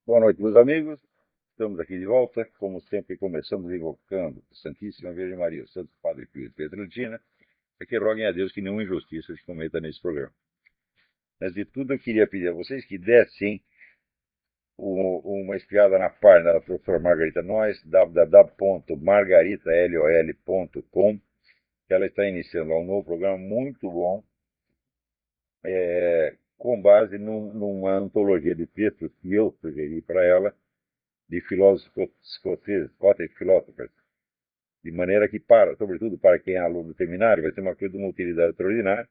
Boa noite, meus amigos. Estamos aqui de volta, como sempre, começamos invocando a Santíssima Virgem Maria, o Santo Padre Pio de Pietrelcina, para que roguem a Deus que nenhuma injustiça se cometa nesse programa. Antes de tudo, eu queria pedir a vocês que dessem uma espiada na página da professora Margarita Noyes, www.margaritalol.com, que ela está iniciando um novo programa muito bom, com base numa antologia de textos que eu sugeri para ela, de filósofos escoceses, Scottish philosophers, de maneira que, sobretudo para quem é aluno do seminário, vai ser uma coisa de uma utilidade extraordinária,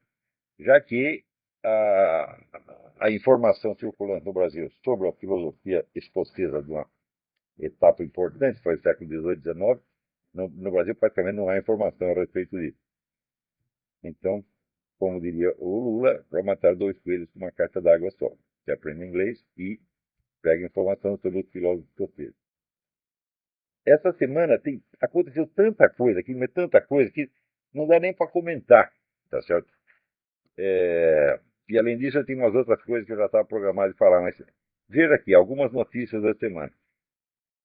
já que a informação circulante no Brasil sobre a filosofia escocesa de uma etapa importante, foi o século XVIII e XIX, no Brasil praticamente não há informação a respeito disso. Então, como diria o Lula, para matar dois coelhos com uma caixa d'água só. Você aprende inglês e pega informação sobre os filósofos escoceses. Essa semana aconteceu tanta coisa aqui, mas tanta coisa que não dá nem para comentar, tá certo? E além disso, eu tenho umas outras coisas que eu já estava programado de falar, mas veja aqui, algumas notícias da semana.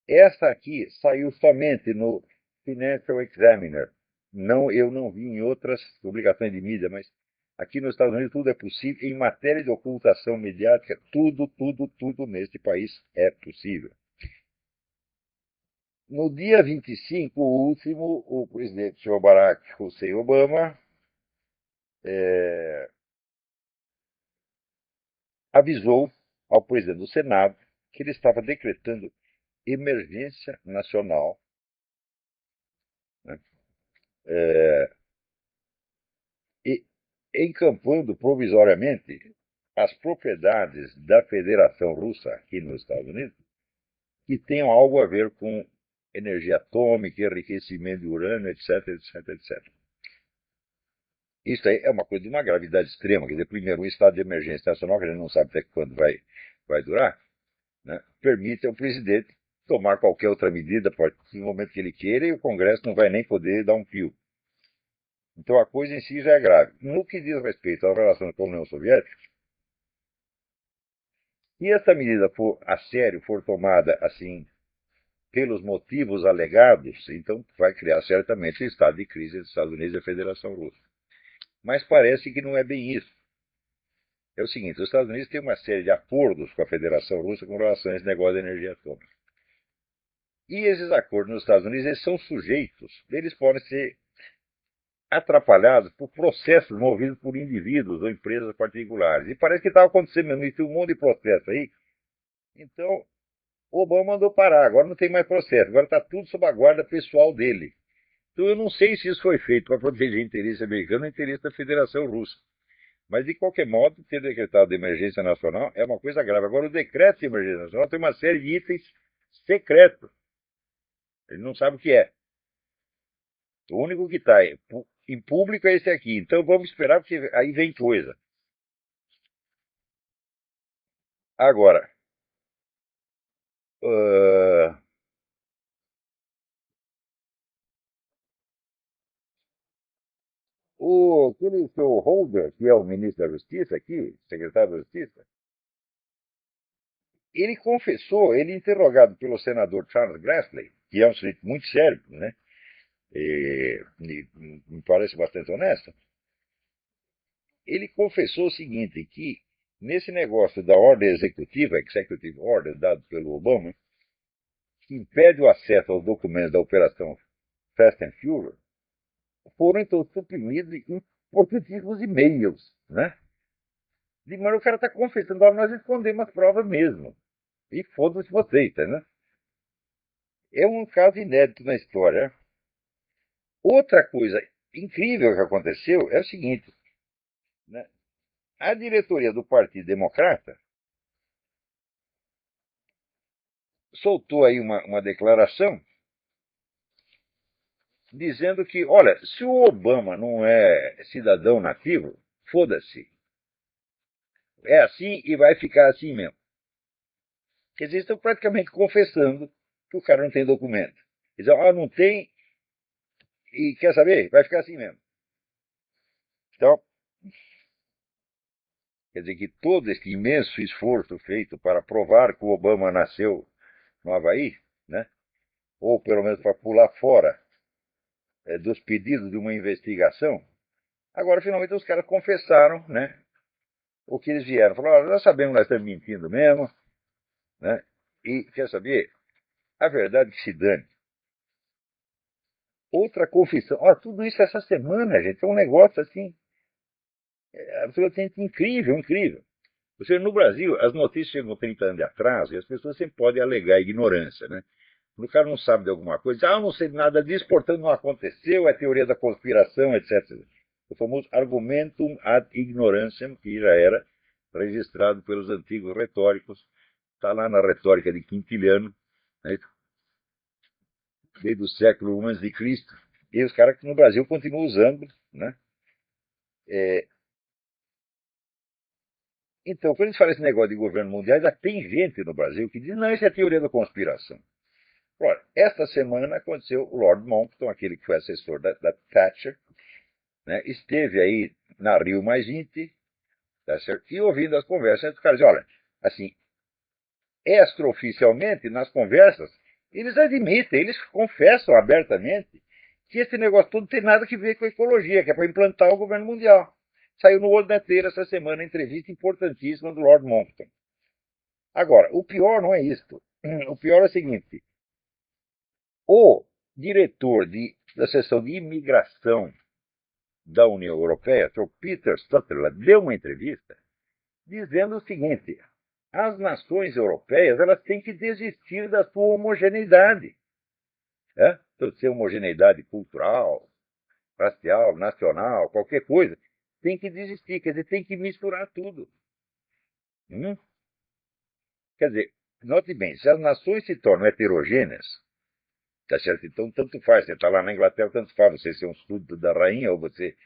Essa aqui saiu somente no Financial Examiner. Não, eu não vi em outras publicações de mídia, mas aqui nos Estados Unidos tudo é possível. Em matéria de ocultação mediática, tudo neste país é possível. No dia 25, o último, o presidente Joe Barack Hussein Obama é, avisou ao presidente do Senado que ele estava decretando emergência nacional, né, é, e encampando provisoriamente as propriedades da Federação Russa aqui nos Estados Unidos que tenham algo a ver com energia atômica, enriquecimento de urânio, etc. Isso aí é uma coisa de uma gravidade extrema. Quer dizer, primeiro, um estado de emergência nacional, que a gente não sabe até quando vai durar, né, permite ao presidente tomar qualquer outra medida a partir do momento que ele queira e o Congresso não vai nem poder dar um fio. Então a coisa em si já é grave. No que diz respeito às relações com a União Soviética, se essa medida for a sério, for tomada assim, pelos motivos alegados, então vai criar certamente o estado de crise dos Estados Unidos e da Federação Russa. Mas parece que não é bem isso. É o seguinte, os Estados Unidos têm uma série de acordos com a Federação Russa com relação a esse negócio de energia atômica. E esses acordos nos Estados Unidos eles são sujeitos, eles podem ser atrapalhados por processos movidos por indivíduos ou empresas particulares. E parece que estava acontecendo mesmo isso, um monte de processo aí. Então, o Obama mandou parar, agora não tem mais processo, agora está tudo sob a guarda pessoal dele. Então eu não sei se isso foi feito para proteger interesse americano ou interesse da Federação Russa. Mas, de qualquer modo, ter decretado de emergência nacional é uma coisa grave. Agora, o decreto de emergência nacional tem uma série de itens secretos. Ele não sabe o que é. O único que está em público é esse aqui. Então, vamos esperar, porque aí vem coisa. Agora, uh, aquele seu Holder, que é o ministro da Justiça aqui, secretário da Justiça, ele confessou, ele interrogado pelo senador Charles Grassley, que é um sujeito muito sério, né? E me parece bastante honesto, ele confessou o seguinte, que nesse negócio da ordem executiva, Executive Order, dado pelo Obama, que impede o acesso aos documentos da operação Fast and Furious, foram então suprimidos importantíssimos e-mails, né? De maneira que o cara está confessando, olha, nós escondemos as provas mesmo. E foda-se vocês, tá, né? É um caso inédito na história. Outra coisa incrível que aconteceu é o seguinte, né? A diretoria do Partido Democrata soltou aí uma declaração dizendo que, olha, se o Obama não é cidadão nativo, foda-se. É assim e vai ficar assim mesmo. Quer dizer, estão praticamente confessando que o cara não tem documento. Eles dizem, não tem, e quer saber? Vai ficar assim mesmo. Então, Quer dizer que todo esse imenso esforço feito para provar que o Obama nasceu no Havaí, né? Ou pelo menos para pular fora dos pedidos de uma investigação, agora finalmente os caras confessaram, né, o que eles vieram. Falaram, olha, nós sabemos que nós estamos mentindo mesmo, né? E quer saber? A verdade que se dane. Outra confissão. Olha, tudo isso essa semana, gente. É um negócio assim, absolutamente incrível, incrível. Você, no Brasil, as notícias chegam 30 anos de atraso e as pessoas sempre podem alegar ignorância, né? Quando o cara não sabe de alguma coisa, diz, eu não sei nada disso, portanto não aconteceu, é teoria da conspiração, etc. O famoso argumentum ad ignorantiam, que já era registrado pelos antigos retóricos, está lá na retórica de Quintiliano, né? Desde o século I a.C., e os caras que no Brasil continuam usando, né? Então, quando eles falam esse negócio de governo mundial, ainda tem gente no Brasil que diz, não, isso é teoria da conspiração. Ora, esta semana aconteceu o Lord Monckton, aquele que foi assessor da Thatcher, né, esteve aí na Rio +20, tá certo? E ouvindo as conversas, os caras dizem, olha, assim, extraoficialmente, nas conversas, eles admitem, eles confessam abertamente que esse negócio todo tem nada a ver com a ecologia, que é para implantar o governo mundial. Saiu no World Neteiro essa semana, uma entrevista importantíssima do Lord Monckton. Agora, o pior não é isto. O pior é o seguinte, o diretor da seção de imigração da União Europeia, o Peter Sutherland, deu uma entrevista dizendo o seguinte, as nações europeias elas têm que desistir da sua homogeneidade. Né? Pode ser homogeneidade cultural, racial, nacional, qualquer coisa. Tem que desistir, quer dizer, tem que misturar tudo. Quer dizer, note bem, se as nações se tornam heterogêneas, tá certo? Então, tanto faz. Você está lá na Inglaterra, tanto faz você ser um súdito da rainha ou você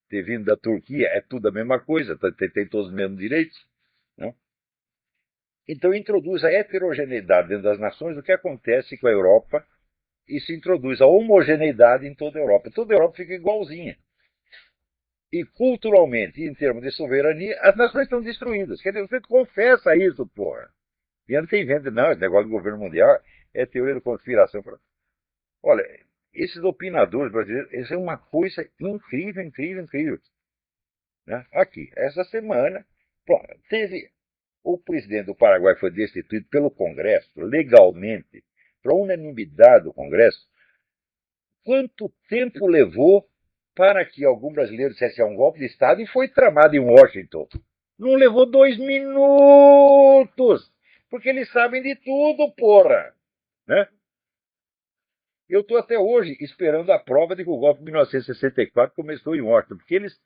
ter vindo da Turquia, é tudo a mesma coisa, tem todos os mesmos direitos. Não? Então, introduz a heterogeneidade dentro das nações, o que acontece com a Europa, e se introduz a homogeneidade em toda a Europa. Toda a Europa fica igualzinha. E culturalmente, em termos de soberania, as nações estão destruídas. Quer dizer, você confessa isso, porra. E não tem venda, não, esse negócio do governo mundial é teoria da conspiração. Olha, esses opinadores brasileiros, isso é uma coisa incrível, incrível, incrível. Né? Aqui, essa semana, pronto, teve o presidente do Paraguai foi destituído pelo Congresso, legalmente, para unanimidade do Congresso. Quanto tempo levou para que algum brasileiro dissesse um golpe de Estado e foi tramado em Washington? Não levou 2 minutos, porque eles sabem de tudo, porra. Né? Eu estou até hoje esperando a prova de que o golpe de 1964 começou em Washington, porque eles,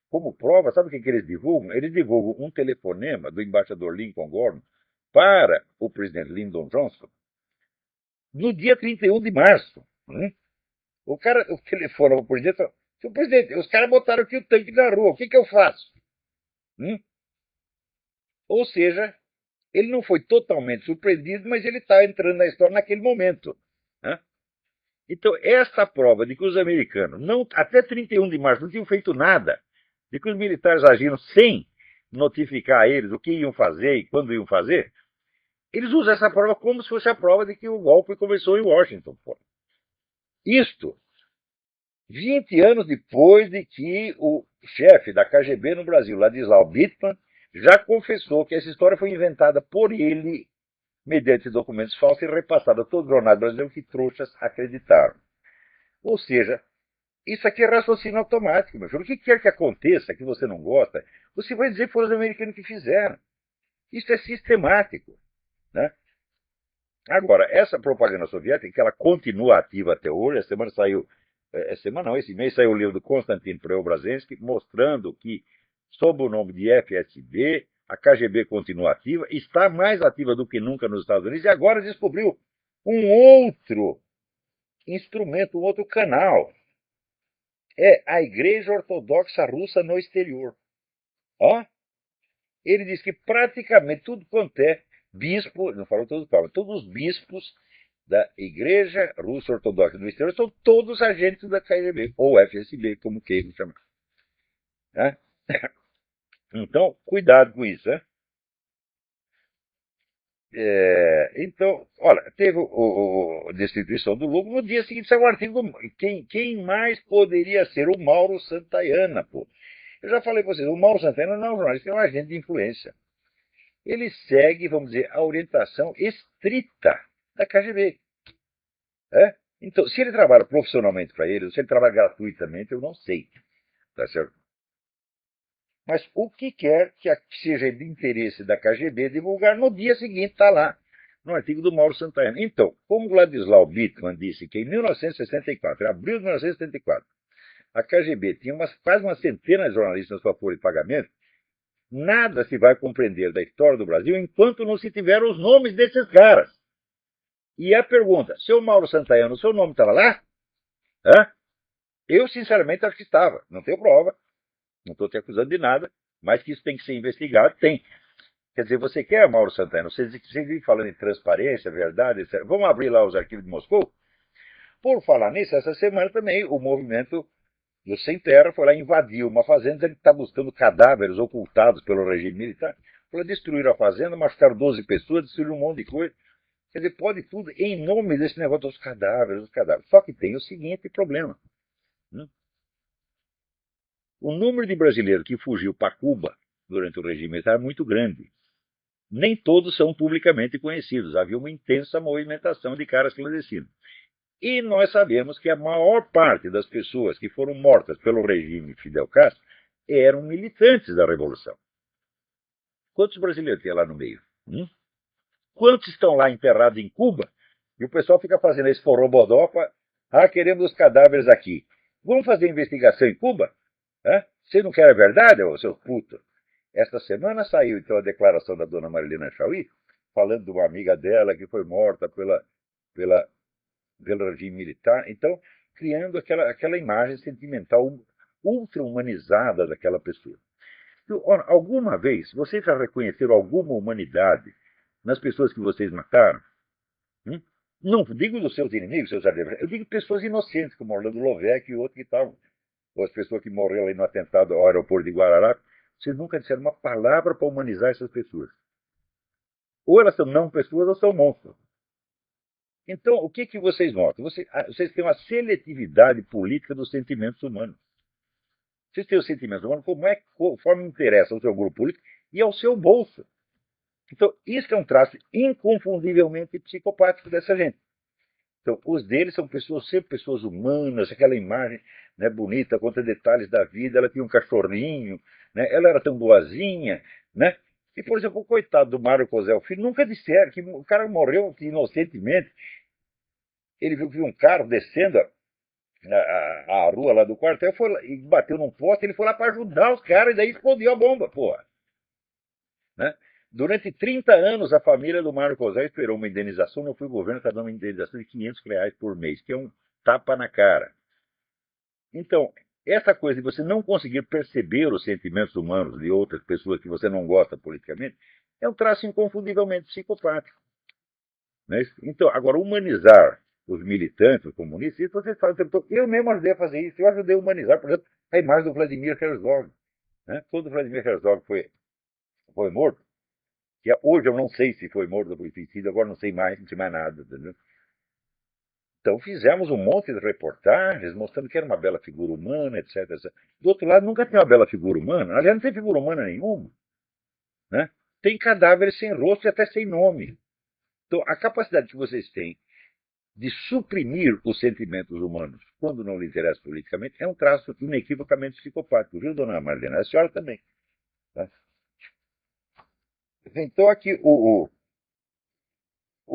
como prova, sabe o que eles divulgam? Eles divulgam um telefonema do embaixador Lincoln Gordon para o presidente Lyndon Johnson no dia 31 de março. O cara, o telefone para o presidente falou, seu presidente, os caras botaram aqui o tanque na rua, o que eu faço? Ou seja, ele não foi totalmente surpreendido, mas ele está entrando na história naquele momento. Né? Então, essa prova de que os americanos, não, até 31 de março, não tinham feito nada, de que os militares agiram sem notificar a eles o que iam fazer e quando iam fazer, eles usam essa prova como se fosse a prova de que o golpe começou em Washington. Pô. Isto, 20 anos depois de que o chefe da KGB no Brasil, Ladislau Bittman, já confessou que essa história foi inventada por ele mediante documentos falsos e repassada a todo o jornal brasileiro que trouxas acreditaram. Ou seja, isso aqui é raciocínio automático, meu filho. O que quer que aconteça que você não gosta, você vai dizer que foram os americanos que fizeram. Isso é sistemático. Né? Agora, essa propaganda soviética, que ela continua ativa até hoje, essa semana saiu, esse mês saiu o livro do Konstantin Preobrazhensky, mostrando que, sob o nome de FSB, a KGB continua ativa, está mais ativa do que nunca nos Estados Unidos, e agora descobriu um outro instrumento, um outro canal. É a Igreja Ortodoxa Russa no exterior. Ó, ele diz que praticamente tudo quanto é bispo, não falou todos, mas todos os bispos da Igreja Russa Ortodoxa no exterior são todos agentes da KGB, ou FSB, como queiram chamar. Né? Então, cuidado com isso, né? Então, olha, teve a destituição do Lula, no dia seguinte saiu um artigo, quem mais poderia ser? O Mauro Santayana, pô. Eu já falei para vocês, o Mauro Santayana não é um jornalista, é um agente de influência. Ele segue, vamos dizer, a orientação estrita da KGB. É? Então, se ele trabalha profissionalmente para ele, ou se ele trabalha gratuitamente, eu não sei. Tá certo? Mas o que quer que seja de interesse da KGB divulgar, no dia seguinte está lá, no artigo do Mauro Santana. Então, como Vladislau Bittman disse que em 1964, em abril de 1974, a KGB tinha quase uma centena de jornalistas na sua folha de pagamento, nada se vai compreender da história do Brasil enquanto não se tiver os nomes desses caras. E a pergunta, seu Mauro Santana, o seu nome estava lá? Hã? Eu, sinceramente, acho que estava. Não tenho prova, não estou te acusando de nada, mas que isso tem que ser investigado, tem. Quer dizer, você quer, Mauro Santana, você vive falando em transparência, verdade, etc. Vamos abrir lá os arquivos de Moscou? Por falar nisso, essa semana também o movimento do Sem Terra foi lá invadir uma fazenda, ele está buscando cadáveres ocultados pelo regime militar. Foi destruir a fazenda, machucaram 12 pessoas, destruíram um monte de coisa. Quer dizer, pode tudo em nome desse negócio dos cadáveres, dos cadáveres. Só que tem o seguinte problema. Né? O número de brasileiros que fugiu para Cuba durante o regime militar é muito grande. Nem todos são publicamente conhecidos. Havia uma intensa movimentação de caras clandestinos. E nós sabemos que a maior parte das pessoas que foram mortas pelo regime Fidel Castro eram militantes da Revolução. Quantos brasileiros tem lá no meio? Quantos estão lá enterrados em Cuba? E o pessoal fica fazendo esse forrobodó para... Ah, queremos os cadáveres aqui. Vamos fazer investigação em Cuba? Você não quer a verdade, ô seu puto? Esta semana saiu, então, a declaração da dona Marilena Chauí, falando de uma amiga dela que foi morta pela, pelo regime militar. Então, criando aquela imagem sentimental ultra-humanizada daquela pessoa. Então, alguma vez, vocês já reconheceram alguma humanidade nas pessoas que vocês mataram? Hum? Não digo dos seus inimigos, seus adversários. Eu digo pessoas inocentes, como Orlando Lovec e outros que estavam. Ou as pessoas que morreram aí no atentado ao aeroporto de Guararapes. Vocês nunca disseram uma palavra para humanizar essas pessoas. Ou elas são não pessoas ou são monstros. Então, o que vocês notam? Vocês têm uma seletividade política dos sentimentos humanos. Vocês têm os sentimentos humanos conforme interessa ao seu grupo político e ao seu bolso. Então, isso é um traço inconfundivelmente psicopático dessa gente. Então, os deles são pessoas, sempre pessoas humanas, aquela imagem, né, bonita, conta detalhes da vida. Ela tinha um cachorrinho, né, ela era tão boazinha, né? E, por exemplo, o coitado do Mário Cosel Filho, nunca disseram que o cara morreu inocentemente. Ele viu um carro descendo a rua lá do quartel e bateu num poste. Ele foi lá para ajudar os caras e daí explodiu a bomba, porra. Né? Durante 30 anos, a família do Mário Cosel esperou uma indenização. Eu fui o governo, está dando uma indenização de R$ 500 por mês, que é um tapa na cara. Então, essa coisa de você não conseguir perceber os sentimentos humanos de outras pessoas que você não gosta politicamente é um traço inconfundivelmente psicopático. Né? Então, agora, humanizar os militantes, os comunistas, isso vocês fazem. Eu mesmo ajudei a fazer isso. Eu ajudei a humanizar, por exemplo, a imagem do Vladimir Herzog. Né? Quando o Vladimir Herzog foi morto, que hoje eu não sei se foi morto ou foi suicídio, agora não sei mais, não sei mais nada. Entendeu? Então fizemos um monte de reportagens mostrando que era uma bela figura humana, etc, etc. Do outro lado, nunca tem uma bela figura humana. Aliás, não tem figura humana nenhuma. Né? Tem cadáveres sem rosto e até sem nome. Então, a capacidade que vocês têm de suprimir os sentimentos humanos quando não lhe interessa politicamente é um traço inequivocamente psicopático, viu, dona Marlena? A senhora também. Tá? Então, aqui, o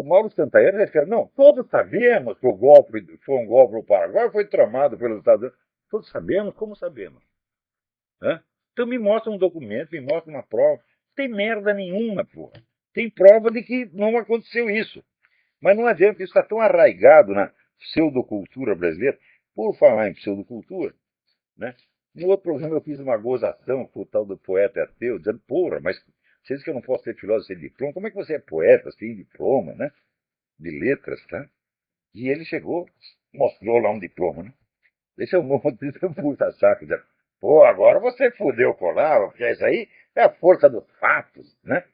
Mauro Santana refere, não, todos sabemos que o golpe foi um golpe no Paraguai, foi tramado pelos Estados Unidos. Todos sabemos, como sabemos? Hã? Então me mostra um documento, me mostra uma prova. Não tem merda nenhuma, porra. Tem prova de que não aconteceu isso. Mas não adianta, isso está tão arraigado na pseudocultura brasileira. Por falar em pseudocultura, né? No outro programa eu fiz uma gozação com o tal do poeta ateu, dizendo, porra, mas você diz que eu não posso ser filósofo sem diploma, como é que você é poeta sem diploma, né? De letras, tá? E ele chegou, mostrou lá um diploma, né? Esse é um puta-saco. Pô, agora você fudeu com o Olavo, porque isso aí é a força dos fatos, né?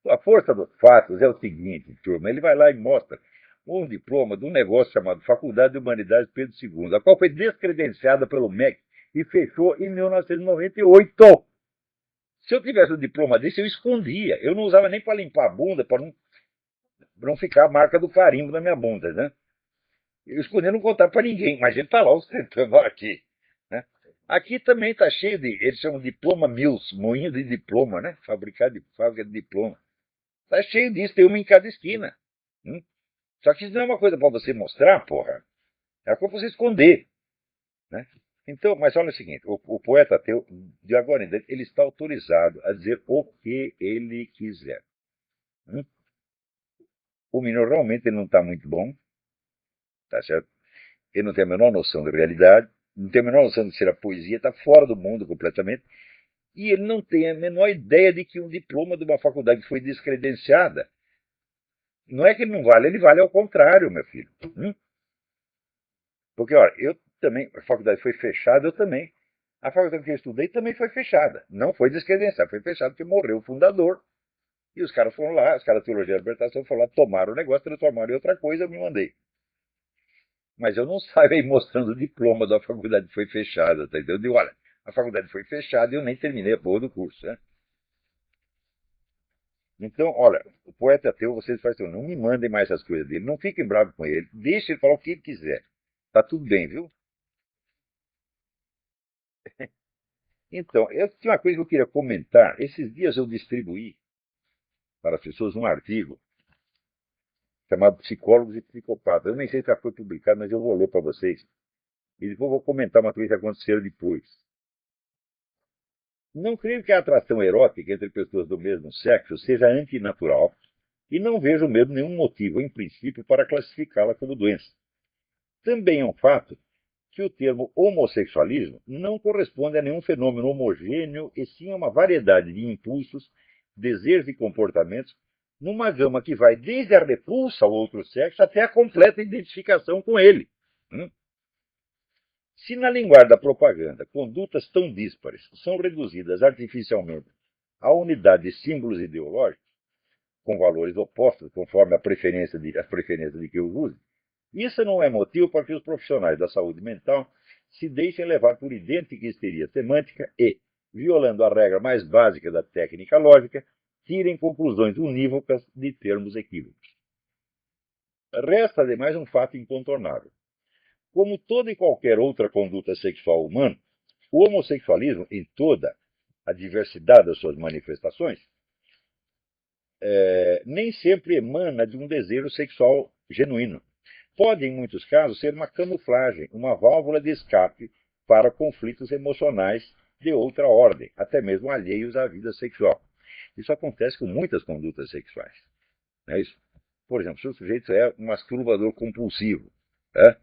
A força dos fatos é o seguinte, turma, ele vai lá e mostra um diploma de um negócio chamado Faculdade de Humanidades Pedro II, a qual foi descredenciada pelo MEC e fechou em 1998. Se eu tivesse um diploma desse, eu escondia. Eu não usava nem para limpar a bunda, para não ficar a marca do carimbo na minha bunda, né? Eu escondia, não contava para ninguém, mas ele está lá ostentando aqui, né? Aqui também está cheio de, eles chamam de diploma mills, moinho de diploma, né? Fábrica de diploma. Está cheio disso, tem uma em cada esquina. Hum? Só que isso não é uma coisa para você mostrar, porra. É uma coisa para você esconder, né? Então, mas olha o seguinte, o poeta ateu, de agora em diante, ele está autorizado a dizer o que ele quiser. Hum? O menino realmente ele não está muito bom, tá certo? Ele não tem a menor noção da realidade, não tem a menor noção de ser a poesia, está fora do mundo completamente, e ele não tem a menor ideia de que um diploma de uma faculdade que foi descredenciada, não é que ele vale ao contrário, meu filho. Porque, olha, eu também, a faculdade foi fechada, eu também. A faculdade que eu estudei também foi fechada. Não foi descredenciada, foi fechada porque morreu o fundador. E os caras foram lá, os caras da Teologia da Libertação foram lá, tomaram o negócio, transformaram em outra coisa, eu me mandei. Mas eu não saio aí mostrando o diploma da faculdade que foi fechada, tá entendendo? Eu digo, olha, a faculdade foi fechada e eu nem terminei a porra do curso, né? Então, olha, o poeta ateu, vocês fazem assim, não me mandem mais essas coisas dele, não fiquem bravos com ele, deixe ele falar o que ele quiser. Tá tudo bem, viu? Então, eu tinha uma coisa que eu queria comentar. Esses dias eu distribuí para as pessoas um artigo chamado Psicólogos e Psicopatas. Eu nem sei se já foi publicado, mas eu vou ler para vocês. E depois vou comentar uma coisa que aconteceu depois. Não creio que a atração erótica entre pessoas do mesmo sexo seja antinatural e não vejo mesmo nenhum motivo, em princípio, para classificá-la como doença. Também é um fato que o termo homossexualismo não corresponde a nenhum fenômeno homogêneo e sim a uma variedade de impulsos, desejos e comportamentos, numa gama que vai desde a repulsa ao outro sexo até a completa identificação com ele. Se na linguagem da propaganda condutas tão díspares são reduzidas artificialmente à unidade de símbolos ideológicos, com valores opostos conforme as preferências de quem os use, isso não é motivo para que os profissionais da saúde mental se deixem levar por idêntica histeria semântica e, violando a regra mais básica da técnica lógica, tirem conclusões unívocas de termos equívocos. Resta, ademais, um fato incontornável. Como toda e qualquer outra conduta sexual humana, o homossexualismo, em toda a diversidade das suas manifestações, nem sempre emana de um desejo sexual genuíno. Pode, em muitos casos, ser uma camuflagem, uma válvula de escape para conflitos emocionais de outra ordem, até mesmo alheios à vida sexual. Isso acontece com muitas condutas sexuais. Não é isso? Por exemplo, se o sujeito é um masturbador compulsivo, né?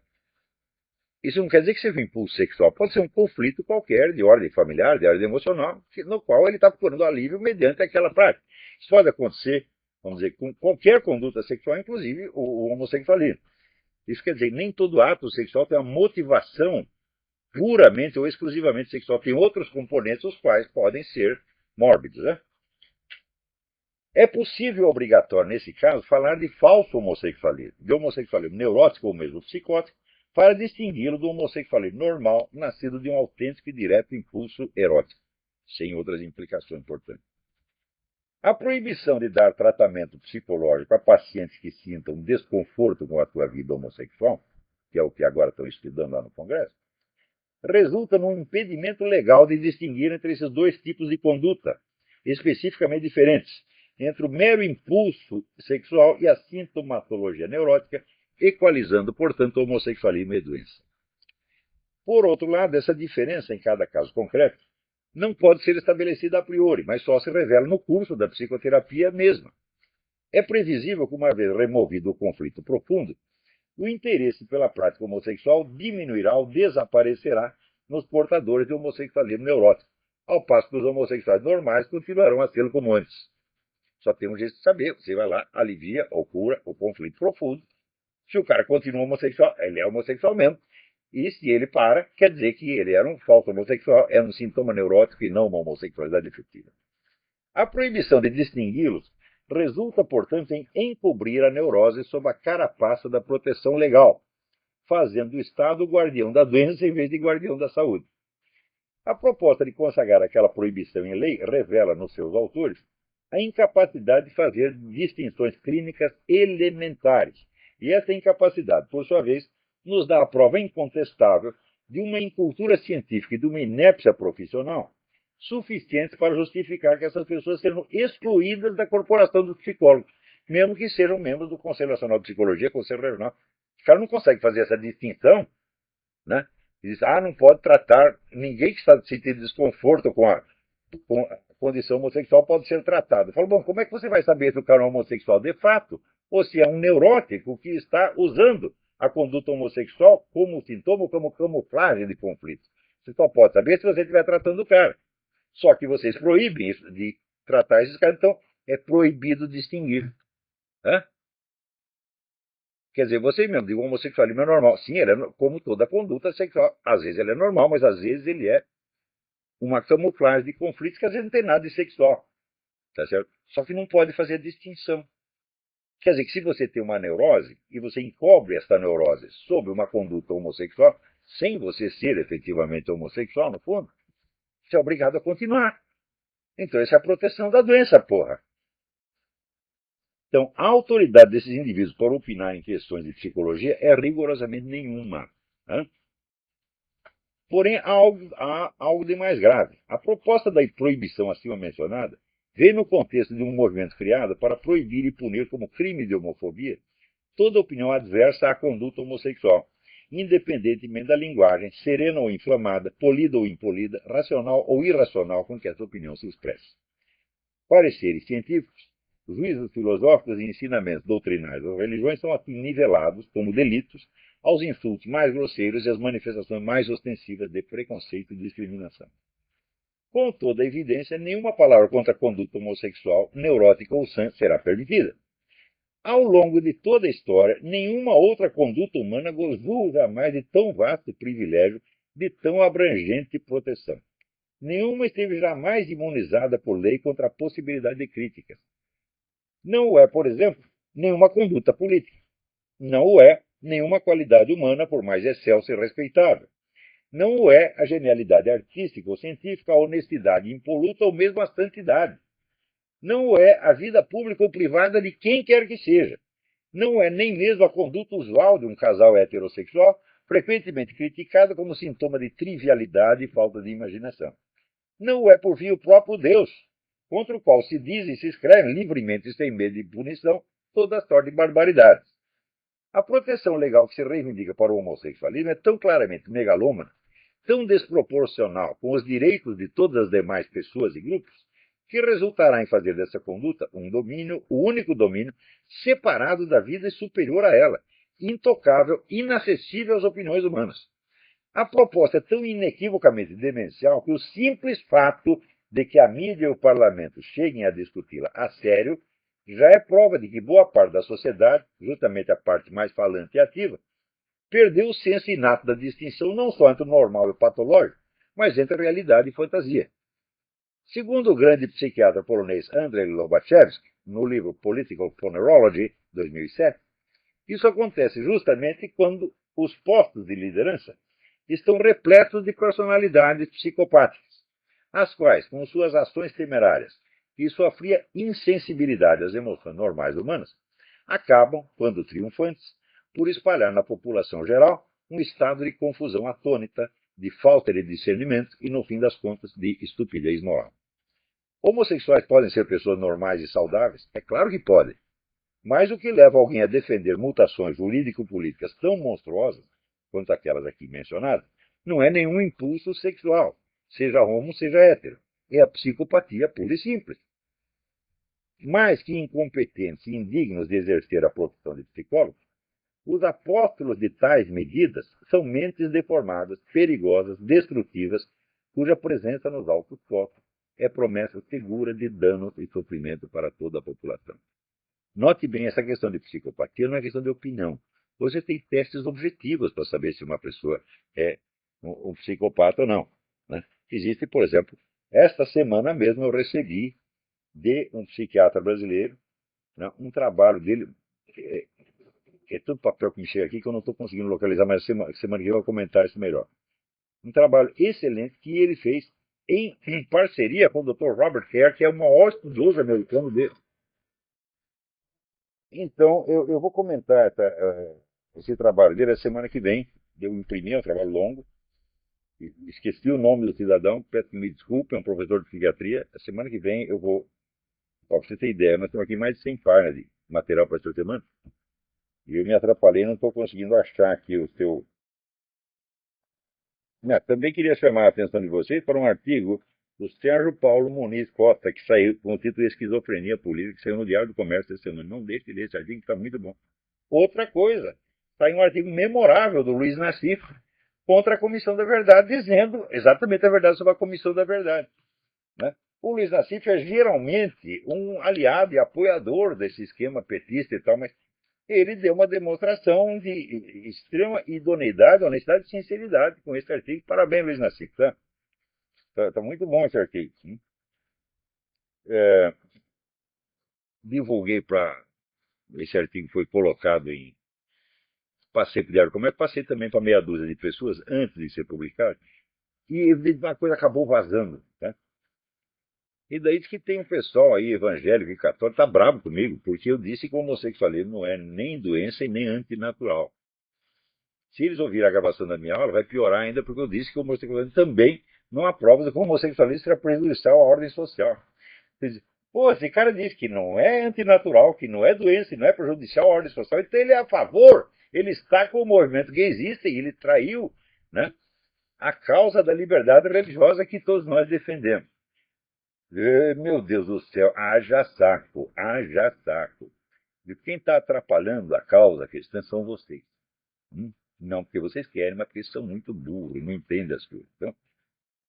Isso não quer dizer que seja um impulso sexual, pode ser um conflito qualquer, de ordem familiar, de ordem emocional, no qual ele está procurando alívio mediante aquela prática. Isso pode acontecer, vamos dizer, com qualquer conduta sexual, inclusive o homossexualismo. Isso quer dizer, nem todo ato sexual tem uma motivação puramente ou exclusivamente sexual. Tem outros componentes, os quais podem ser mórbidos, né? É possível, obrigatório, nesse caso, falar de falso homossexualismo, de homossexualismo neurótico ou mesmo psicótico, para distingui-lo do homossexualismo normal, nascido de um autêntico e direto impulso erótico, sem outras implicações importantes. A proibição de dar tratamento psicológico a pacientes que sintam desconforto com a sua vida homossexual, que é o que agora estão estudando lá no Congresso, resulta num impedimento legal de distinguir entre esses dois tipos de conduta, especificamente diferentes, entre o mero impulso sexual e a sintomatologia neurótica, equalizando, portanto, o homossexualismo e doença. Por outro lado, essa diferença em cada caso concreto não pode ser estabelecida a priori, mas só se revela no curso da psicoterapia mesma. É previsível que, uma vez removido o conflito profundo, o interesse pela prática homossexual diminuirá ou desaparecerá nos portadores de homossexualismo neurótico, ao passo que os homossexuais normais continuarão a ser como antes. Só tem um jeito de saber, você vai lá, alivia ou cura o conflito profundo. Se o cara continua homossexual, ele é homossexual mesmo. E se ele para, quer dizer que ele era um falso homossexual, era um sintoma neurótico e não uma homossexualidade efetiva. A proibição de distingui-los resulta, portanto, em encobrir a neurose sob a carapaça da proteção legal, fazendo o Estado o guardião da doença em vez de guardião da saúde. A proposta de consagrar aquela proibição em lei revela nos seus autores a incapacidade de fazer distinções clínicas elementares. E essa incapacidade, por sua vez, nos dá a prova incontestável de uma incultura científica e de uma inépcia profissional suficientes para justificar que essas pessoas sejam excluídas da corporação dos psicólogos, mesmo que sejam membros do Conselho Nacional de Psicologia, Conselho Regional. Os caras não conseguem fazer essa distinção, né? Diz, não pode tratar, ninguém que está sentindo desconforto com a condição homossexual pode ser tratado. Eu falo, bom, como é que você vai saber se o cara é homossexual de fato, ou se é um neurótico que está usando a conduta homossexual como sintoma, como camuflagem de conflito? Você só pode saber se você estiver tratando o cara. Só que vocês proíbem isso, de tratar esses caras, então é proibido distinguir. Hã? Quer dizer, você mesmo diz, o homossexualismo é normal. Sim, ele é como toda conduta sexual. Às vezes ele é normal, mas às vezes ele é uma camuflagem de conflitos que às vezes não tem nada de sexual. Tá certo? Só que não pode fazer a distinção. Quer dizer que se você tem uma neurose e você encobre essa neurose sob uma conduta homossexual, sem você ser efetivamente homossexual, no fundo, você é obrigado a continuar. Então, essa é a proteção da doença, porra. Então, a autoridade desses indivíduos para opinar em questões de psicologia é rigorosamente nenhuma. Né? Porém, há algo de mais grave. A proposta da proibição acima mencionada veio no contexto de um movimento criado para proibir e punir como crime de homofobia toda opinião adversa à conduta homossexual, independentemente da linguagem, serena ou inflamada, polida ou impolida, racional ou irracional com que essa opinião se expressa. Pareceres científicos, juízos filosóficos e ensinamentos doutrinários das religiões são assim nivelados como delitos aos insultos mais grosseiros e às manifestações mais ostensivas de preconceito e discriminação. Com toda a evidência, nenhuma palavra contra a conduta homossexual, neurótica ou sã será permitida. Ao longo de toda a história, nenhuma outra conduta humana gozou jamais de tão vasto privilégio, de tão abrangente proteção. Nenhuma esteve jamais imunizada por lei contra a possibilidade de críticas. Não o é, por exemplo, nenhuma conduta política. Não o é nenhuma qualidade humana, por mais excelsa e respeitável. Não o é a genialidade artística ou científica, a honestidade impoluta ou mesmo a santidade. Não o é a vida pública ou privada de quem quer que seja. Não é nem mesmo a conduta usual de um casal heterossexual, frequentemente criticada como sintoma de trivialidade e falta de imaginação. Não o é, por fim, o próprio Deus, contra o qual se diz e se escreve livremente e sem medo de punição toda sorte de barbaridades. A proteção legal que se reivindica para o homossexualismo é tão claramente megalômana, tão desproporcional com os direitos de todas as demais pessoas e grupos, que resultará em fazer dessa conduta um domínio, o único domínio, separado da vida e superior a ela, intocável, inacessível às opiniões humanas. A proposta é tão inequivocamente demencial que o simples fato de que a mídia e o parlamento cheguem a discuti-la a sério já é prova de que boa parte da sociedade, justamente a parte mais falante e ativa, perdeu o senso inato da distinção não só entre o normal e o patológico, mas entre realidade e fantasia. Segundo o grande psiquiatra polonês Andrzej Lobachevsky, no livro Political Phonerology, 2007, isso acontece justamente quando os postos de liderança estão repletos de personalidades psicopáticas, as quais, com suas ações temerárias e sua fria insensibilidade às emoções normais humanas, acabam, quando triunfantes, por espalhar na população geral um estado de confusão atônita, de falta de discernimento e, no fim das contas, de estupidez moral. Homossexuais podem ser pessoas normais e saudáveis? É claro que podem. Mas o que leva alguém a defender mutações jurídico-políticas tão monstruosas quanto aquelas aqui mencionadas não é nenhum impulso sexual, seja homo, seja hétero. É a psicopatia pura e simples. Mais que incompetentes e indignos de exercer a profissão de psicólogos, os apóstolos de tais medidas são mentes deformadas, perigosas, destrutivas, cuja presença nos altos postos é promessa segura de danos e sofrimento para toda a população. Note bem, essa questão de psicopatia não é questão de opinião. você tem testes objetivos para saber se uma pessoa é um psicopata ou não, né? Existe, por exemplo, esta semana mesmo eu recebi de um psiquiatra brasileiro, né, um trabalho dele, é, é tanto papel que me chega aqui que eu não estou conseguindo localizar, mas semana que vem eu vou comentar isso melhor. Um trabalho excelente que ele fez em parceria com o Dr. Robert Hare, que é o maior estudioso americano dele. Então, eu vou comentar esse trabalho dele a semana que vem. Eu imprimi, é um trabalho longo. Esqueci o nome do cidadão, peço que me desculpe, é um professor de psiquiatria. A semana que vem eu vou. Para você ter ideia, nós temos aqui mais de 100 páginas de material para essa semana. E eu me atrapalhei, não estou conseguindo achar aqui o seu. Também queria chamar a atenção de vocês para um artigo do Sérgio Paulo Muniz Costa, que saiu com o título Esquizofrenia Política, que saiu no Diário do Comércio essa semana. Não deixe de ler esse artigo, que está muito bom. Outra coisa, saiu um artigo memorável do Luiz Nassif contra a Comissão da Verdade, dizendo exatamente a verdade sobre a Comissão da Verdade, né? O Luiz Nassif é geralmente um aliado e apoiador desse esquema petista e tal, mas ele deu uma demonstração de extrema idoneidade, honestidade e sinceridade com esse artigo. Parabéns, Luiz Nassif. Tá muito bom esse artigo. É, divulguei para. Esse artigo foi colocado em. Passei para o Diário do Comércio, passei também para meia dúzia de pessoas antes de ser publicado. E uma coisa acabou vazando. Tá? E daí diz que tem um pessoal aí, evangélico e católico, tá bravo comigo, porque eu disse que o homossexualismo não é nem doença e nem antinatural. Se eles ouvirem a gravação da minha aula, vai piorar ainda, porque eu disse que o homossexualismo também não há provas de que o homossexualismo será prejudicial à ordem social. Pô, esse cara diz que não é antinatural, que não é doença e não é prejudicial à ordem social, então ele é a favor, ele está com o movimento gaysista e ele traiu, né, a causa da liberdade religiosa que todos nós defendemos. Meu Deus do céu, haja saco, haja saco. E quem está atrapalhando a causa, a questão, são vocês. Não porque vocês querem, mas porque são muito burros, não entendem as coisas. Então,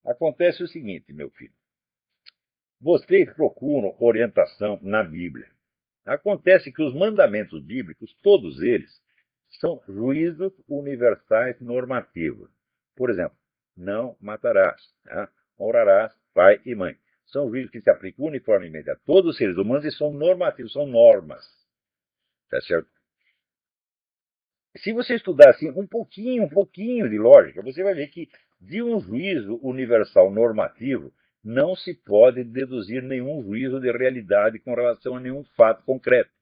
acontece o seguinte, meu filho. Vocês procuram orientação na Bíblia. Acontece que os mandamentos bíblicos, todos eles, são juízos universais normativos. Por exemplo, não matarás, tá? Honrarás pai e mãe. São juízos que se aplicam uniformemente a todos os seres humanos e são normativos, são normas. Tá certo? Se você estudar assim um pouquinho de lógica, você vai ver que de um juízo universal normativo não se pode deduzir nenhum juízo de realidade com relação a nenhum fato concreto.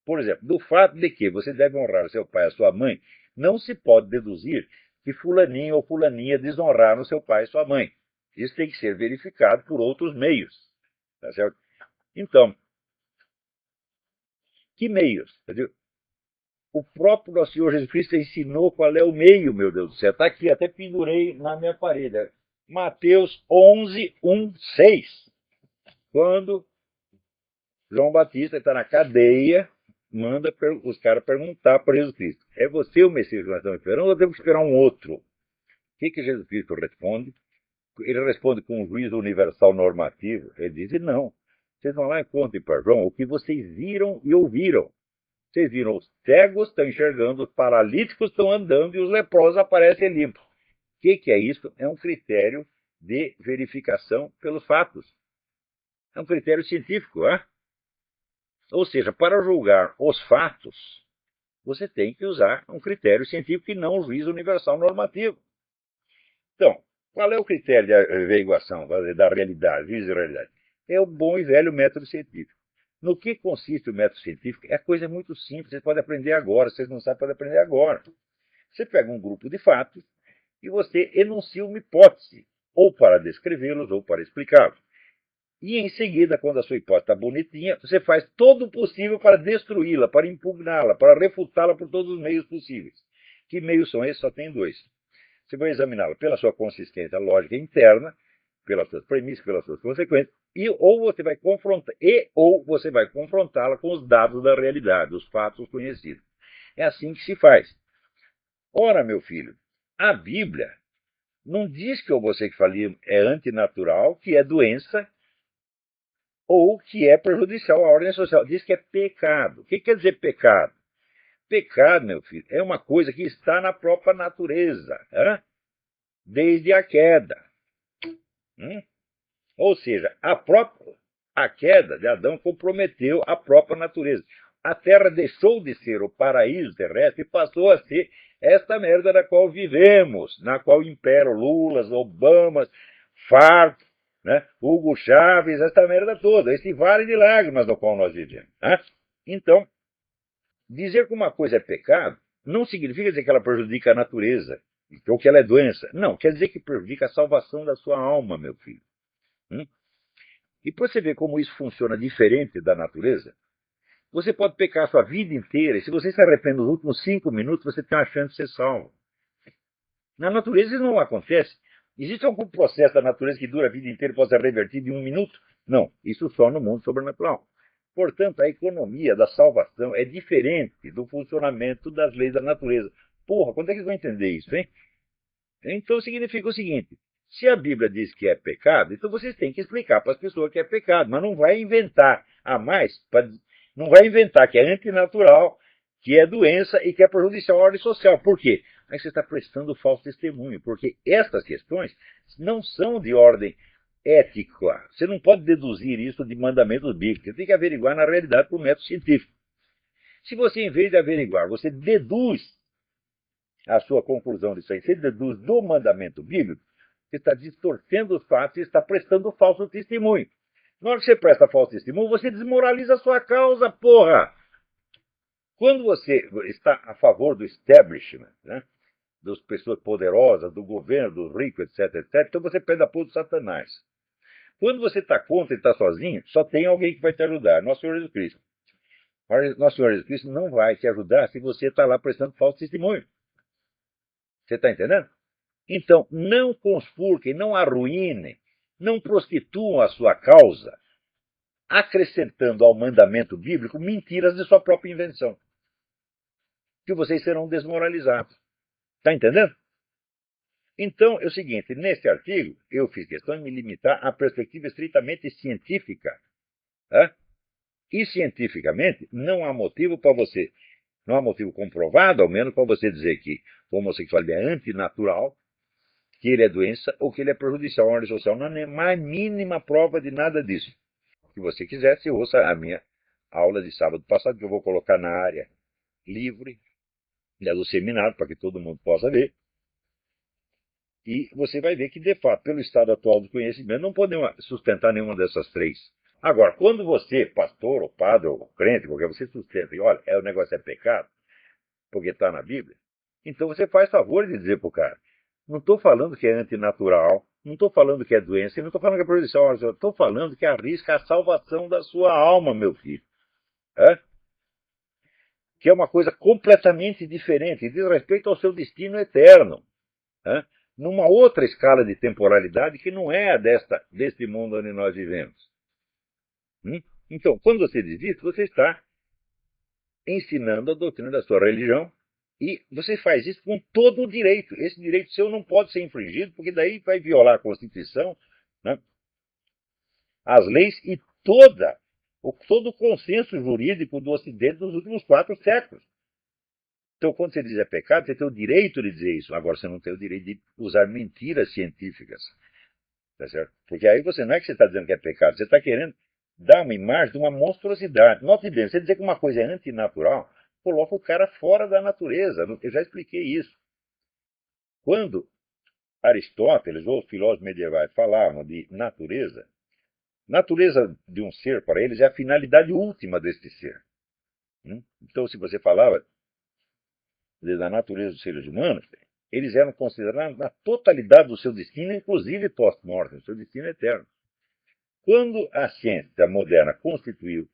Por exemplo, do fato de que você deve honrar seu pai e sua mãe, não se pode deduzir que fulaninho ou fulaninha desonraram seu pai e sua mãe. Isso tem que ser verificado por outros meios. Tá certo? Então, que meios? O próprio nosso Senhor Jesus Cristo ensinou qual é o meio, meu Deus do céu. Está aqui, até pendurei na minha parede. Mateus 11, 1, 6. Quando João Batista está na cadeia, manda os caras perguntar para Jesus Cristo: é você o Messias que nós estamos esperando ou temos que esperar um outro? O que Jesus Cristo responde? Ele responde com um juízo universal normativo. Ele diz: não. Vocês vão lá e contem para João o que vocês viram e ouviram. Vocês viram, os cegos estão enxergando, os paralíticos estão andando e os leprosos aparecem limpos. O que é isso? É um critério de verificação pelos fatos. É um critério científico, é? Ou seja, para julgar os fatos, você tem que usar um critério científico e não um juízo universal normativo. Então, qual é o critério de averiguação da realidade, juízo de realidade? É o bom e velho método científico. No que consiste o método científico? É coisa muito simples, vocês podem aprender agora, vocês não sabem, podem aprender agora. Você pega um grupo de fatos e você enuncia uma hipótese, ou para descrevê-los, ou para explicá-los. E em seguida, quando a sua hipótese está bonitinha, você faz todo o possível para destruí-la, para impugná-la, para refutá-la por todos os meios possíveis. Que meios são esses? Só tem dois. Você vai examiná-la pela sua consistência lógica interna, pelas suas premissas, pelas suas consequências, ou você vai confrontá-la com os dados da realidade, os fatos conhecidos. É assim que se faz. Ora, meu filho, a Bíblia não diz que o homossexualismo é antinatural, que é doença, ou que é prejudicial à ordem social. Diz que é pecado. O que quer dizer pecado? Pecado, meu filho, é uma coisa que está na própria natureza, desde a queda. Ou seja, a queda de Adão comprometeu a própria natureza. A Terra deixou de ser o paraíso terrestre e passou a ser esta merda na qual vivemos, na qual imperam Lulas, Obamas, Farc, Hugo Chávez, esta merda toda, esse vale de lágrimas no qual nós vivemos. Então, dizer que uma coisa é pecado não significa dizer que ela prejudica a natureza, ou que ela é doença. Não, quer dizer que prejudica a salvação da sua alma, meu filho. E para você ver como isso funciona diferente da natureza, você pode pecar a sua vida inteira, e se você se arrepende nos últimos 5 minutos, você tem uma chance de ser salvo. Na natureza isso não acontece. Existe algum processo da natureza que dura a vida inteira e pode ser revertido em 1 minuto? Não, isso só no mundo sobrenatural. Portanto, a economia da salvação é diferente do funcionamento das leis da natureza. Porra, quando é que eles vão entender isso, hein? Então significa o seguinte: se a Bíblia diz que é pecado, então vocês têm que explicar para as pessoas que é pecado, mas não vai inventar a mais, não vai inventar que é antinatural, que é doença e que é prejudicial à ordem social. Por quê? Aí você está prestando falso testemunho, porque estas questões não são de ordem ética. Você não pode deduzir isso de mandamentos bíblicos. Você tem que averiguar na realidade por método científico. Se você, em vez de averiguar, você deduz a sua conclusão disso aí, você deduz do mandamento bíblico, você está distorcendo os fatos e está prestando falso testemunho. Na hora que você presta falso testemunho, você desmoraliza a sua causa, porra! Quando você está a favor do establishment, das pessoas poderosas, do governo, dos ricos, etc, etc, então você pede apoio do Satanás. Quando você está contra e está sozinho, só tem alguém que vai te ajudar, Nosso Senhor Jesus Cristo. Mas Nosso Senhor Jesus Cristo não vai te ajudar se você está lá prestando falso testemunho. Você está entendendo? Então, não conspurquem, não arruinem, não prostituam a sua causa, acrescentando ao mandamento bíblico mentiras de sua própria invenção, que vocês serão desmoralizados. Está entendendo? Então, é o seguinte, nesse artigo, eu fiz questão de me limitar à perspectiva estritamente científica. E cientificamente, não há motivo para você, não há motivo comprovado, ao menos, para você dizer que o homossexualidade é antinatural, que ele é doença ou que ele é prejudicial à ordem social. Não há nem mais mínima prova de nada disso. Se você quiser, você ouça a minha aula de sábado passado, que eu vou colocar na área livre do seminário, para que todo mundo possa ver. E você vai ver que, de fato, pelo estado atual do conhecimento, não podemos sustentar nenhuma dessas três. Agora, quando você, pastor, ou padre, ou crente, qualquer, você sustenta e olha, o negócio é pecado, porque está na Bíblia, então você faz favor de dizer para o cara: não estou falando que é antinatural, não estou falando que é doença, não estou falando que é prejudicial, estou falando que arrisca a salvação da sua alma, meu filho. Que é uma coisa completamente diferente, diz respeito ao seu destino eterno. Numa outra escala de temporalidade que não é a deste mundo onde nós vivemos. Então, quando você diz isso, você está ensinando a doutrina da sua religião e você faz isso com todo o direito. Esse direito seu não pode ser infringido, porque daí vai violar a Constituição, as leis e todo o consenso jurídico do Ocidente dos últimos 4 séculos. Então, quando você diz é pecado, você tem o direito de dizer isso. Agora, você não tem o direito de usar mentiras científicas. Tá certo? Porque aí você não é que você está dizendo que é pecado, você está querendo dar uma imagem de uma monstruosidade. Note bem, você dizer que uma coisa é antinatural, coloca o cara fora da natureza. Eu já expliquei isso. Quando Aristóteles ou os filósofos medievais falavam de natureza de um ser para eles é a finalidade última deste ser. Então, se você falava da natureza dos seres humanos, eles eram considerados na totalidade do seu destino, inclusive post-mortem, seu destino eterno. Quando a ciência moderna constituiu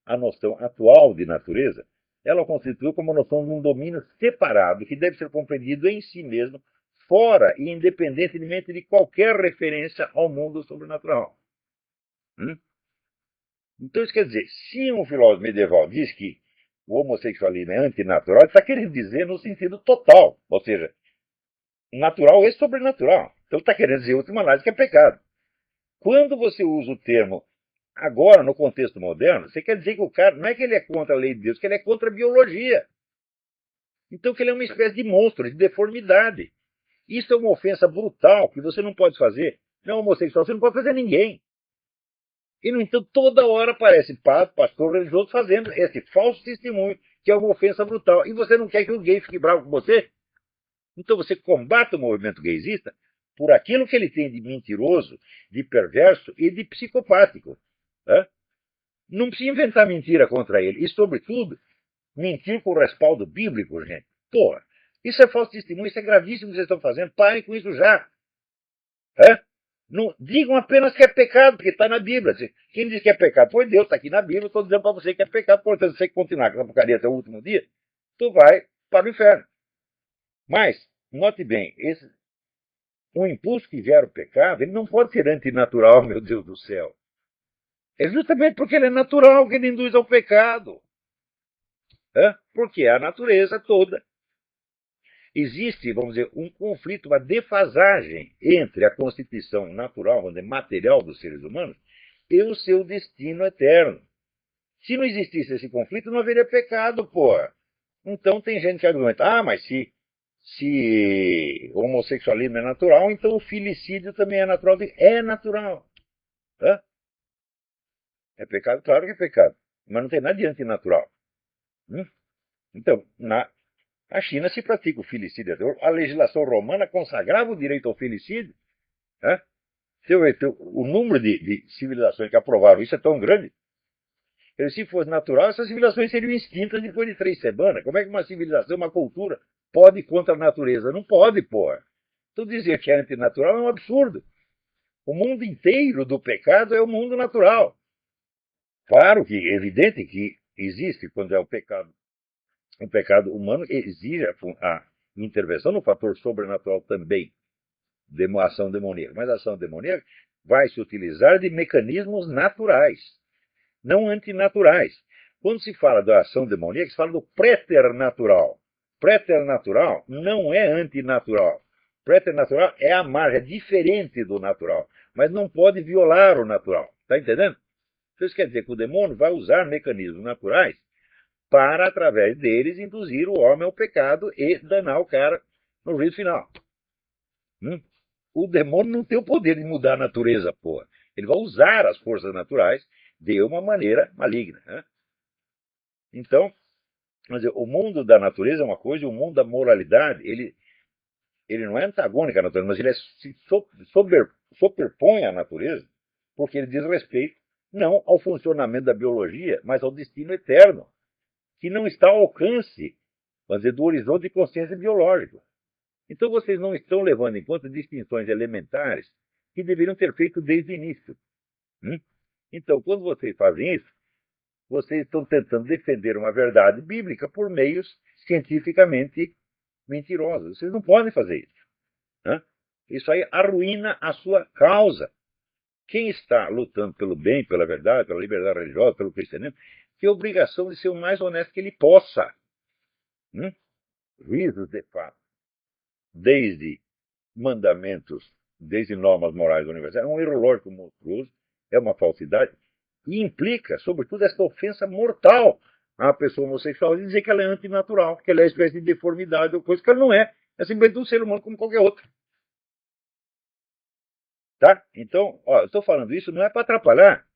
a noção atual de natureza, ela constituiu como a noção de um domínio separado que deve ser compreendido em si mesmo, fora e independentemente de qualquer referência ao mundo sobrenatural. Então, isso quer dizer, se um filósofo medieval diz que o homossexualismo é antinatural, ele está querendo dizer no sentido total, ou seja, natural e sobrenatural. Então, está querendo dizer, em última análise, que é pecado. Quando você usa o termo agora, no contexto moderno, você quer dizer que o cara, não é que ele é contra a lei de Deus, que ele é contra a biologia. Então que ele é uma espécie de monstro, de deformidade. Isso é uma ofensa brutal que você não pode fazer. Não é homossexual, você não pode fazer a ninguém. E, no entanto, toda hora aparece padre, pastor religioso fazendo esse falso testemunho, que é uma ofensa brutal. E você não quer que o gay fique bravo com você? Então você combate o movimento gaysista por aquilo que ele tem de mentiroso, de perverso e de psicopático. Né? Não precisa inventar mentira contra ele. E, sobretudo, mentir com respaldo bíblico, gente. Porra, isso é falso testemunho, isso é gravíssimo que vocês estão fazendo. Parem com isso já. Não, digam apenas que é pecado, porque está na Bíblia. Quem diz que é pecado foi Deus, está aqui na Bíblia. Estou dizendo para você que é pecado. Portanto, se você continuar com essa porcaria até o último dia, tu vai para o inferno. Mas, note bem, o impulso que gera o pecado, ele não pode ser antinatural, meu Deus do céu. É justamente porque ele é natural que ele induz ao pecado. Porque é a natureza toda. Existe, vamos dizer, um conflito, uma defasagem entre a constituição natural, vamos dizer, material dos seres humanos e o seu destino eterno. Se não existisse esse conflito, não haveria pecado, porra. Então tem gente que argumenta, mas se o homossexualismo é natural, então o filicídio também é natural. É natural. É pecado? Claro que é pecado. Mas não tem nada de antinatural. Então, a China se pratica o filicídio. A legislação romana consagrava o direito ao filicídio. O número de civilizações que aprovaram isso é tão grande. Se fosse natural, essas civilizações seriam extintas depois de 3 semanas. Como é que uma civilização, uma cultura, pode ir contra a natureza? Não pode, porra. Tu dizer que é antinatural é um absurdo. O mundo inteiro do pecado é o mundo natural. Claro que é evidente que existe, quando é o pecado humano, exige a intervenção no fator sobrenatural também, de ação demoníaca. Mas a ação demoníaca vai se utilizar de mecanismos naturais, não antinaturais. Quando se fala da ação demoníaca, se fala do preternatural. Preternatural não é antinatural. Preternatural é a margem, é diferente do natural, mas não pode violar o natural. Está entendendo? Então isso quer dizer que o demônio vai usar mecanismos naturais para, através deles, induzir o homem ao pecado e danar o cara no juízo final. O demônio não tem o poder de mudar a natureza, porra. Ele vai usar as forças naturais de uma maneira maligna. Então, dizer, o mundo da natureza é uma coisa e o mundo da moralidade, ele não é antagônico à natureza, mas ele se superpõe à natureza, porque ele diz respeito não ao funcionamento da biologia, mas ao destino eterno, que não está ao alcance, vamos dizer, do horizonte de consciência biológica. Então vocês não estão levando em conta distinções elementares que deveriam ter feito desde o início. Então, quando vocês fazem isso, vocês estão tentando defender uma verdade bíblica por meios cientificamente mentirosos. Vocês não podem fazer isso. Isso aí arruína a sua causa. Quem está lutando pelo bem, pela verdade, pela liberdade religiosa, pelo cristianismo, tem a obrigação de ser o mais honesto que ele possa. Juízos de fato, desde mandamentos, desde normas morais universais, é um erro lógico monstruoso, é uma falsidade, e implica, sobretudo, essa ofensa mortal à pessoa homossexual de dizer que ela é antinatural, que ela é uma espécie de deformidade ou coisa que ela não é. É simplesmente um ser humano como qualquer outro. Tá? Então, eu estou falando isso não é para atrapalhar.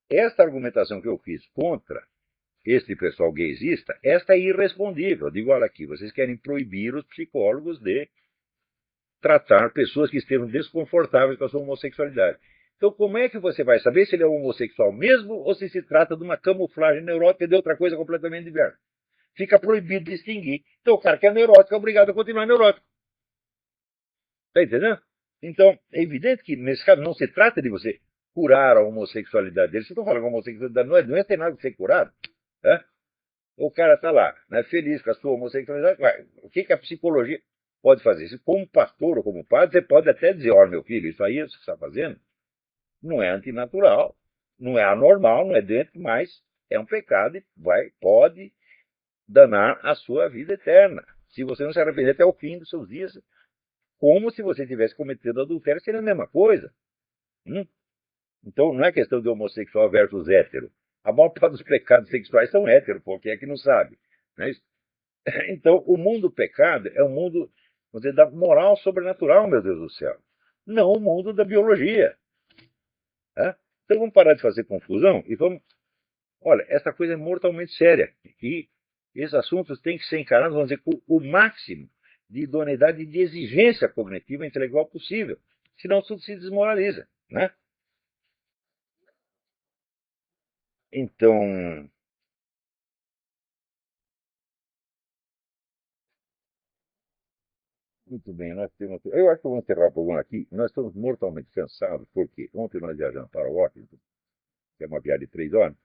Esta argumentação que eu fiz contra este pessoal gaysista, esta é irrespondível. Eu digo, olha aqui, vocês querem proibir os psicólogos de tratar pessoas que estejam desconfortáveis com a sua homossexualidade. Então, como é que você vai saber se ele é homossexual mesmo ou se trata de uma camuflagem neurótica de outra coisa completamente diversa? Fica proibido de distinguir. Então, o cara que é neurótico é obrigado a continuar neurótico. Está entendendo? Então, é evidente que, nesse caso, não se trata de você curar a homossexualidade dele. Vocês estão falando que a homossexualidade não é ter nada de ser curado. O cara está lá, feliz com a sua homossexualidade. O que a psicologia pode fazer? Se como pastor ou como padre, você pode até dizer, olha, meu filho, isso aí que você está fazendo não é antinatural, não é anormal, não é doente, mas é um pecado e pode danar a sua vida eterna. Se você não se arrepender até o fim dos seus dias, como se você tivesse cometido adultério, seria a mesma coisa. Então, não é questão de homossexual versus hétero. A maior parte dos pecados sexuais são héteros, porque é que não sabe. Não é isso? Então, o mundo pecado é o mundo, vamos dizer, da moral sobrenatural, meu Deus do céu. Não o mundo da biologia. Né? Então vamos parar de fazer confusão e vamos. Olha, essa coisa é mortalmente séria. E esses assuntos têm que ser encarados, vamos dizer, com o máximo de idoneidade e de exigência cognitiva e intelectual possível. Senão tudo se desmoraliza. Né? Então, muito bem, nós temos. Eu acho que eu vou encerrar o programa aqui. Nós estamos mortalmente cansados, porque ontem nós viajamos para Washington, que é uma viagem de 3 horas,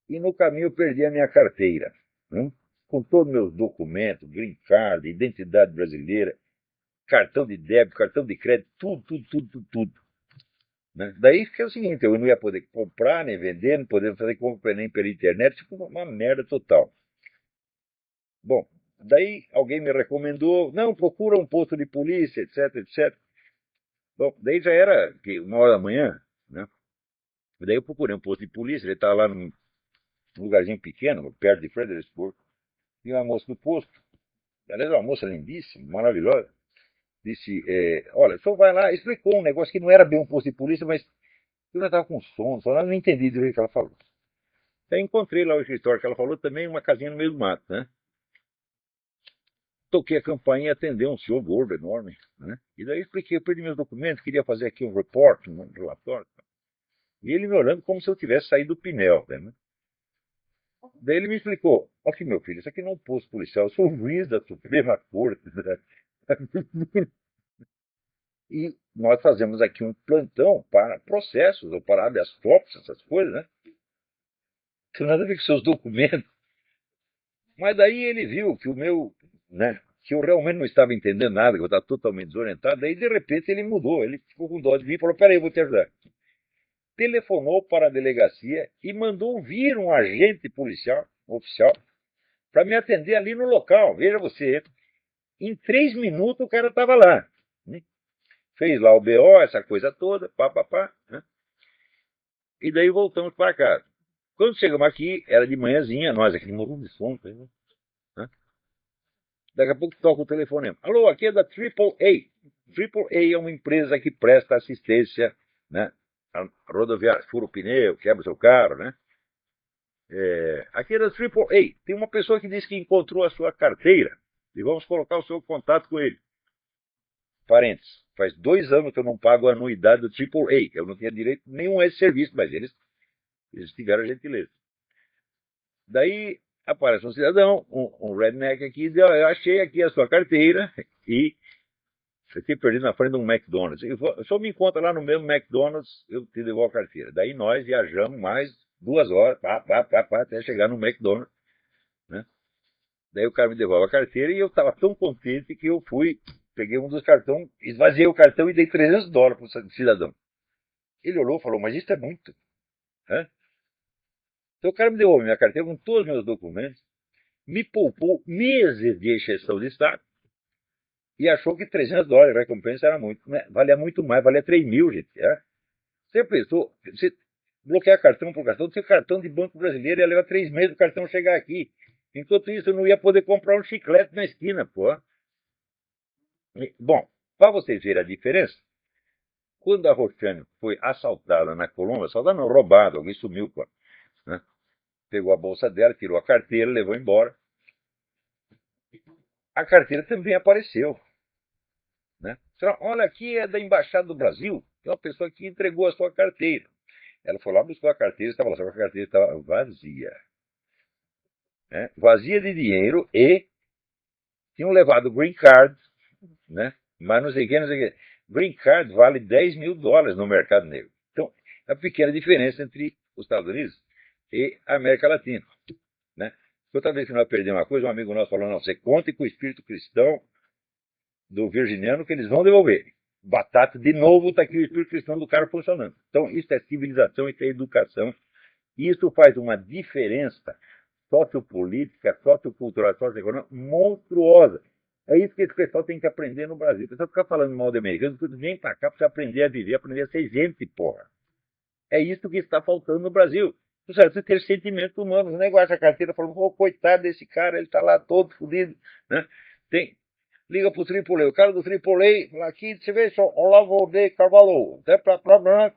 e no caminho eu perdi a minha carteira, né? Com todos os meus documentos, green card, identidade brasileira, cartão de débito, cartão de crédito, tudo. Né? Daí fica o seguinte, eu não ia poder comprar nem vender, não poder fazer compra nem pela internet, ficou uma merda total. Bom, daí alguém me recomendou, não, procura um posto de polícia, etc. Bom, daí já era 1 hora da manhã, né? Daí eu procurei um posto de polícia, ele estava lá num lugarzinho pequeno, perto de Fredericksburg, e uma moça do posto, aliás, uma moça lindíssima, maravilhosa, disse, olha, só vai lá, explicou um negócio que não era bem um posto de polícia, mas eu já estava com sono, só não entendi do que ela falou. Aí encontrei lá o escritório que ela falou, também uma casinha no meio do mato, né? Toquei a campainha e atendeu um senhor gordo, enorme, né? E daí expliquei, eu perdi meus documentos, queria fazer aqui um report, um relatório. E ele me olhando como se eu tivesse saído do Pinel, né? Daí ele me explicou, aqui meu filho, isso aqui não é um posto policial, eu sou o juiz da Suprema Corte. Né? E nós fazemos aqui um plantão para processos ou para habeas corpus, essas coisas, né? Não tem nada a ver com seus documentos. Mas daí ele viu que o meu, né, que eu realmente não estava entendendo nada, que eu estava totalmente desorientado. Daí, de repente, ele mudou. Ele ficou com dó de mim e falou: peraí, eu vou te ajudar. Telefonou para a delegacia e mandou vir um agente policial, oficial, para me atender ali no local. Veja você, em 3 minutos o cara estava lá. Né? Fez lá o BO, essa coisa toda, pá, né? E daí voltamos para casa. Quando chegamos aqui, era de manhãzinha, nós aqui morrendo de sono, né? Daqui a pouco toca o telefonema. Alô, aqui é da AAA. AAA é uma empresa que presta assistência, né? A rodoviária, fura o pneu, quebra o seu carro, né? Aqui é da AAA. Tem uma pessoa que disse que encontrou a sua carteira e vamos colocar o seu contato com ele. Parentes, faz 2 anos que eu não pago a anuidade do AAA. Eu não tinha direito nenhum a esse serviço, mas eles tiveram a gentileza. Daí aparece um cidadão, um redneck aqui, e diz, eu achei aqui a sua carteira e eu tinha perdido na frente de um McDonald's. Eu só me encontra lá no mesmo McDonald's, eu te devolvo a carteira. Daí nós viajamos mais 2 horas, até chegar no McDonald's, né? Daí o cara me devolve a carteira e eu estava tão contente que eu fui, peguei um dos cartões, esvaziei o cartão e dei $300 para o cidadão. Ele olhou e falou, mas isso é muito. Né? Então o cara me devolveu minha carteira com todos os meus documentos, me poupou meses de exceção de Estado e achou que $300 de recompensa era muito. Né? Valia muito mais, valia 3 mil, gente. Você pensou, você bloquear cartão por cartão, seu cartão de Banco Brasileiro ia levar 3 meses o cartão chegar aqui. Enquanto isso, eu não ia poder comprar um chiclete na esquina, pô. Bom, para vocês verem a diferença, quando a Roxane foi assaltada na Colômbia, assaltada não, roubada, alguém sumiu, pô, né? Pegou a bolsa dela, tirou a carteira, levou embora. A carteira também apareceu. Né? Olha, aqui é da Embaixada do Brasil, tem uma pessoa que entregou a sua carteira. Ela foi lá, buscou a carteira, estava lá, só que a carteira estava vazia. Né? Vazia de dinheiro e tinham levado o green card, né? Mas não sei o que. Green card vale $10 mil no mercado negro. Então, é uma pequena diferença entre os Estados Unidos e a América Latina. Né? Toda vez que nós perdemos uma coisa, um amigo nosso falou, não, você conte com o espírito cristão do virginiano que eles vão devolver. Batata, de novo, está aqui o espírito cristão do cara funcionando. Então, isso é civilização, isso é educação. Isso faz uma diferença sociopolítica, sociocultural, socioeconômica monstruosa. É isso que esse pessoal tem que aprender no Brasil. O pessoal fica falando mal de americano, vem para cá para você aprender a viver, aprender a ser gente, porra. É isso que está faltando no Brasil. Você ter sentimento humano, o negócio da carteira, falou, pô, coitado desse cara, ele tá lá todo fodido, né? Tem, liga pro AAA, o cara do AAA, fala aqui, você vê só, Olavo de Carvalho, até pra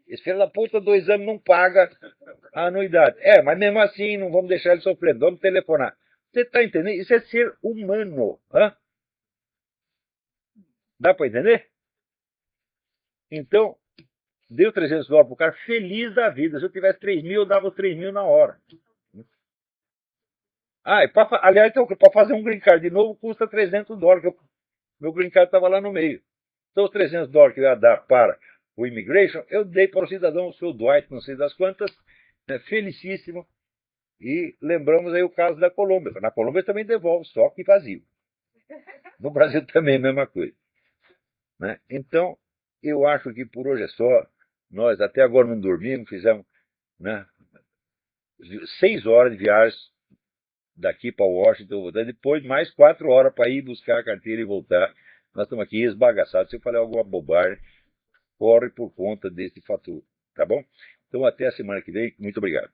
esse filho da puta, 2 anos não paga a anuidade. É, mas mesmo assim, não vamos deixar ele sofrendo, vamos telefonar. Você tá entendendo? Isso é ser humano, hã? Dá para entender? Então, deu $300 pro cara, feliz da vida. Se eu tivesse 3.000, eu dava os 3.000 na hora. Ah, aliás, então, para fazer um green card de novo custa $300, que meu green card estava lá no meio. Então, os $300 que eu ia dar para o immigration, eu dei para o cidadão, o seu Dwight, não sei das quantas, né, felicíssimo. E lembramos aí o caso da Colômbia. Na Colômbia também devolve, só que vazio. No Brasil também, a mesma coisa. Né? Então, eu acho que por hoje é só. Nós até agora não dormimos, fizemos, né, 6 horas de viagem daqui para Washington, depois mais 4 horas para ir buscar a carteira e voltar. Nós estamos aqui esbagaçados. Se eu falei alguma bobagem, corre por conta desse fator. Tá bom? Então, até a semana que vem. Muito obrigado.